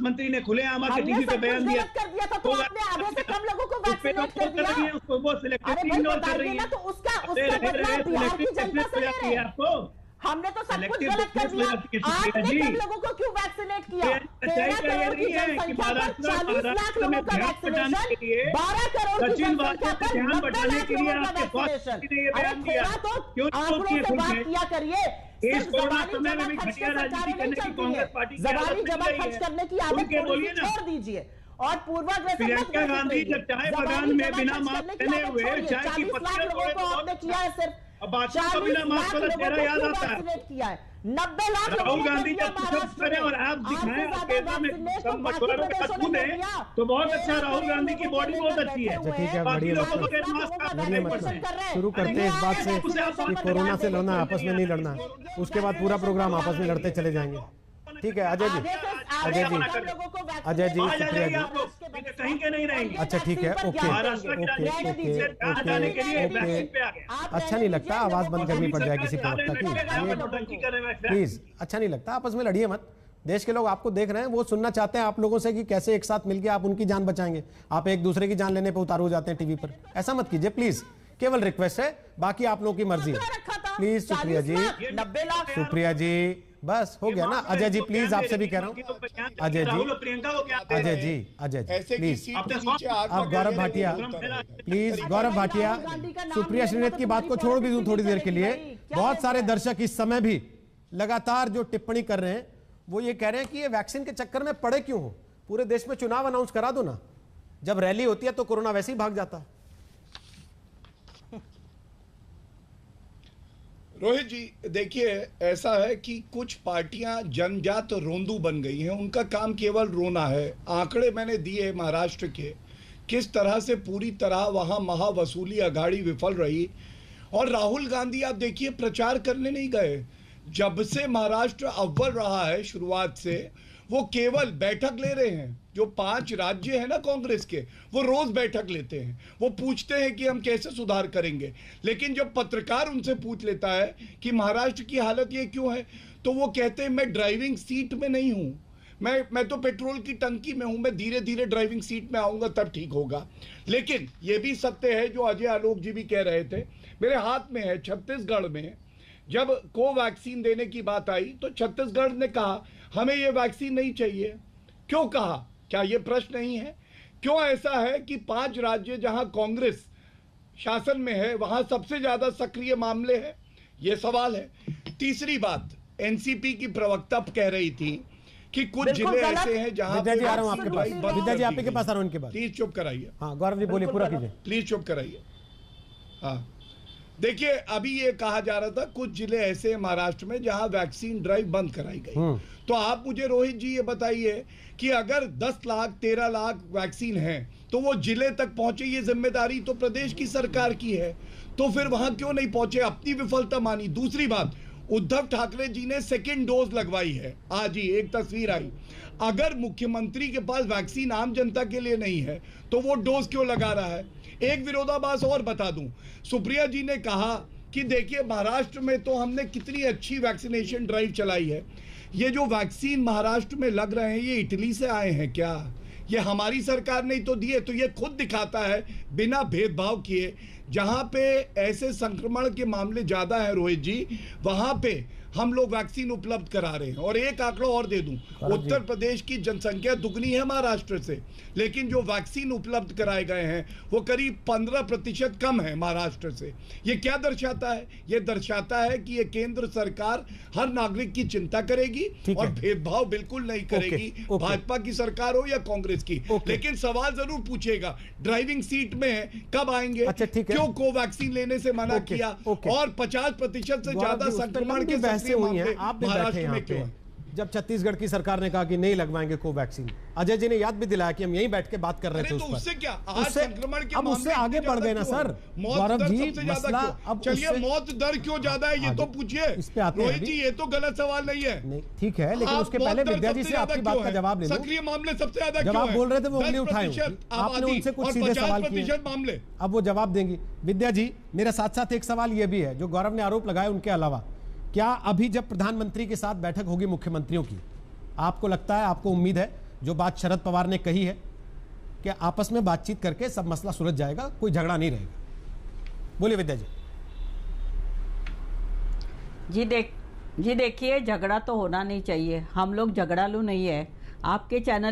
मंत्री ने खुलेआम आके टीवी पे बयान दिया कर दिया था, तो आपने आधे से कम लोगों को वैक्सीनेट कर दिया। उसको वो सिलेक्टिव इग्नोर कर रही है, तो उसका बदला बिहार की जनता से ले रहे हैं। आपको हमने तो सब कुछ गलत कर दिया। आपने कम लोगों को क्यों वैक्सीनेट किया? 13 करोड़ की जनसंख्या पर 40 लाख लोगों का वैक्सीनेशन, 12 करोड़ की जनसंख्या पर 90 लाख लोगों का वैक्सीनेशन। अरे थोड़ा तो आंकड़ों से बात किया करिए। इस कोरोना समय में भी घटिया राजनीति करने की कांग्रेस पार्टी जबानी जमा खर्च करने की आदत छोड़ दीजिए और पूर्वाग्रह से मत गांधी जब चाय बागान में बिना मास्क पहने हुए चाय की 40 लाख लोगों को आपने किया है, सिर्फ 40 लाख लोगों को याद आता है। किया है 90 लाख राहुल गांधी जब पुशअप्स करें और आप दिखाएं केंद्र में सब मछुआरों के साथ खुद है तो बहुत अच्छा। राहुल गांधी की बॉडी बहुत अच्छी है। ठीक है, बाकी लोगों को मास्क शुरू करते हैं इस बात से कि कोरोना से लड़ना, आपस में नहीं लड़ना, उसके बाद पूरा प्रोग्राम आपस में लड़ते चले जाएंगे। ठीक है अजय जी, अजय जी, अजय जी, शुक्रिया जी, कहीं के नहीं रहेंगे। अच्छा ठीक है, ओके अच्छा नहीं लगता, आवाज बंद करनी पड़ जाए किसी प्रवक्ता की, प्लीज अच्छा नहीं लगता, आपस में लड़िए मत। देश के लोग आपको देख रहे हैं, वो सुनना चाहते हैं आप लोगों से कि कैसे एक साथ मिलकर आप उनकी जान बचाएंगे। आप एक दूसरे की जान लेने पर उतारू जाते हैं टीवी पर, ऐसा मत कीजिए प्लीज, केवल रिक्वेस्ट है, बाकी आप लोगों की मर्जी है। प्लीज सुप्रिया जी, सुप्रिया जी, बस हो गया ना। अजय जी प्लीज, आपसे भी कह रहा हूँ, अजय जी, अजय जी, अजय जी प्लीज, आप गौरव भाटिया प्लीज, गौरव भाटिया, सुप्रिया श्रीनाथ की बात को छोड़ भी दूं थोड़ी देर के लिए। बहुत सारे दर्शक इस समय भी लगातार जो टिप्पणी कर रहे हैं वो ये कह रहे हैं कि ये वैक्सीन के चक्कर में पड़े क्यों हो, पूरे देश में चुनाव अनाउंस करा दो ना, जब रैली होती है तो कोरोना वैसे ही भाग जाता है। रोहित जी देखिए, ऐसा है कि कुछ पार्टियां जनजात रोंदू बन गई हैं, उनका काम केवल रोना है। आंकड़े मैंने दिए महाराष्ट्र के, किस तरह से पूरी तरह वहां महावसूली अघाड़ी विफल रही। और राहुल गांधी आप देखिए प्रचार करने नहीं गए, जब से महाराष्ट्र अव्वल रहा है शुरुआत से, वो केवल बैठक ले रहे हैं। जो 5 राज्य हैं ना कांग्रेस के, वो रोज बैठक लेते हैं, वो पूछते हैं कि हम कैसे सुधार करेंगे। लेकिन जब पत्रकार उनसे पूछ लेता है कि महाराष्ट्र की हालत ये क्यों है, तो वो कहते हैं मैं ड्राइविंग सीट में नहीं हूं, मैं तो पेट्रोल की टंकी में हूं, मैं धीरे धीरे ड्राइविंग सीट में आऊंगा तब ठीक होगा। लेकिन ये भी सत्य है जो अजय आलोक जी भी कह रहे थे, मेरे हाथ में है, छत्तीसगढ़ में जब कोवैक्सीन देने की बात आई तो छत्तीसगढ़ ने कहा हमें ये वैक्सीन नहीं चाहिए। क्यों कहा? क्या ये प्रश्न नहीं है? क्यों ऐसा है कि 5 राज्य जहां कांग्रेस शासन में है वहां सबसे ज्यादा सक्रिय मामले हैं? ये सवाल है। तीसरी बात, एनसीपी की प्रवक्ता कह रही थी कि कुछ जिले ऐसे हैं जहां विद्या जी आ रहा हूं आपके पास, विद्या जी आपके पास आ रहा हूं उनके पास, प्लीज चुप कराइए। हाँ गौरव जी बोलिए, पूरा कीजिए प्लीज, चुप कराइए। हाँ देखिए, अभी ये कहा जा रहा था कुछ जिले ऐसे हैं महाराष्ट्र में जहां वैक्सीन ड्राइव बंद कराई गई। तो आप मुझे रोहित जी ये बताइए कि अगर 10 लाख 13 लाख वैक्सीन है तो वो जिले तक पहुंचे, ये जिम्मेदारी तो प्रदेश की सरकार की है, तो फिर वहां क्यों नहीं पहुंचे? अपनी विफलता मानी। दूसरी बात, उद्धव ठाकरे जी ने सेकेंड डोज लगवाई है, आज ही एक तस्वीर आई। अगर मुख्यमंत्री के पास वैक्सीन आम जनता के लिए नहीं है तो वो डोज क्यों लगा रहा है? एक विरोधाभास और बता दूं, सुप्रिया जी ने कहा कि देखिए महाराष्ट्र में तो हमने कितनी अच्छी वैक्सीनेशन ड्राइव चलाई है, ये जो वैक्सीन महाराष्ट्र में लग रहे हैं ये इटली से आए हैं क्या? ये हमारी सरकार ने तो दिए। तो ये खुद दिखाता है बिना भेदभाव किए, जहां पे ऐसे संक्रमण के मामले ज्यादा है रोहित जी, वहां पे हम लोग वैक्सीन उपलब्ध करा रहे हैं। और एक आंकड़ा और दे दूं, उत्तर प्रदेश की जनसंख्या दुगनी है महाराष्ट्र से, लेकिन जो वैक्सीन उपलब्ध कराए गए हैं वो करीब 15% कम है महाराष्ट्र से। ये क्या दर्शाता है? ये दर्शाता है कि ये केंद्र सरकार हर नागरिक की चिंता करेगी और भेदभाव बिल्कुल नहीं करेगी, भाजपा की सरकार हो या कांग्रेस की। लेकिन सवाल जरूर पूछेगा, ड्राइविंग सीट में कब आएंगे? अच्छा, क्यों कोवैक्सीन लेने से मना किया? और 50% से ज्यादा संक्रमण के हुई है, आप भी बैठे यहाँ पे जब छत्तीसगढ़ की सरकार ने कहा कि नहीं लगवाएंगे कोवैक्सीन। अजय जी ने याद भी दिलाया कि हम यहीं बैठ के बात कर रहे थे उस पर। उससे क्या अब उससे आगे बढ़ गए ना सर गौरव जी, मसला अब चलिए मौत दर क्यों ज्यादा है ये तो पूछिए। इस पे आते हैं जी, ये तो गलत सवाल नहीं है। ठीक है, लेकिन उसके पहले विद्या जी से आपकी बात का जवाब ले लो। सक्रिय मामले सबसे ज्यादा जब आप बोल रहे थे वो उंगली उठाए, आपने उनसे कुछ सीधे सवाल किए, मामले अब वो जवाब देंगी। विद्या जी मेरा साथ साथ एक सवाल ये भी है, जो गौरव ने आरोप लगाया उनके अलावा, क्या अभी जब प्रधानमंत्री के साथ बैठक होगी मुख्यमंत्रियों की, आपको लगता है, आपको उम्मीद है जो बात शरद पवार ने कही है कि आपस में बातचीत करके सब मसला सुलझ जाएगा, कोई झगड़ा नहीं रहेगा। बोलिए विद्या जी। जी देखिए, झगड़ा तो होना नहीं चाहिए, हम लोग झगड़ालू नहीं है। आपके चैनल